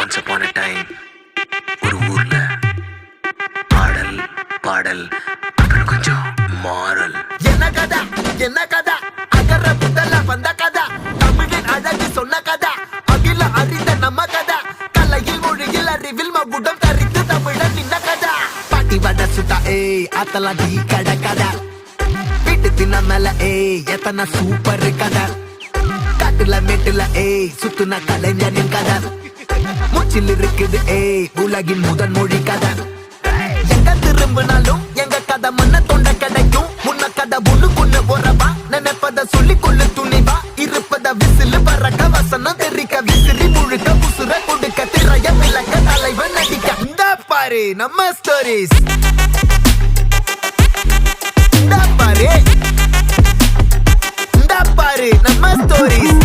Once upon a time ஒரு ஊர்ல பாடல் பாடல் அப்புறம் கொஞ்சம் மாறல். என்ன கதா அகர புதல வந்த கதா தமிழின் அழகு சொன்ன கதா அகில அறிந்த நம்ம கதா கலையில் மொழியில் அறிவில் மகுடம் தரித்து தமிழன் நின்ன கதா பாட்டி வட சுட்டா அத்தலாம் டீ கடை கதா வீட்டு தின்ன மேல எத்தனை சூப்பர் கதா காட்டுல மேட்டுல சுத்துன கலைஞனின் கதா மூச்சில் இருக்குது உலகின் முதன் மொழி கதா எங்க திரும்பினாலும் எங்க கதை மண்ண தொண்ட கிடைக்கும் முன்ன கதை ஒண்ணுக்குன்னு உறவா நினைப்பத சொல்லி கொள்ளு துணிவா இருப்பத விசிலு பறக்க வசனம் தெரிக்க விசிறி முழுக்க புசுர கொடுக்க திரைய விளக்க தலைவன் நடிக்க இந்த பாரு நம்ம ஸ்டோரிஸ் இந்த பாரு நம்ம ஸ்டோரிஸ்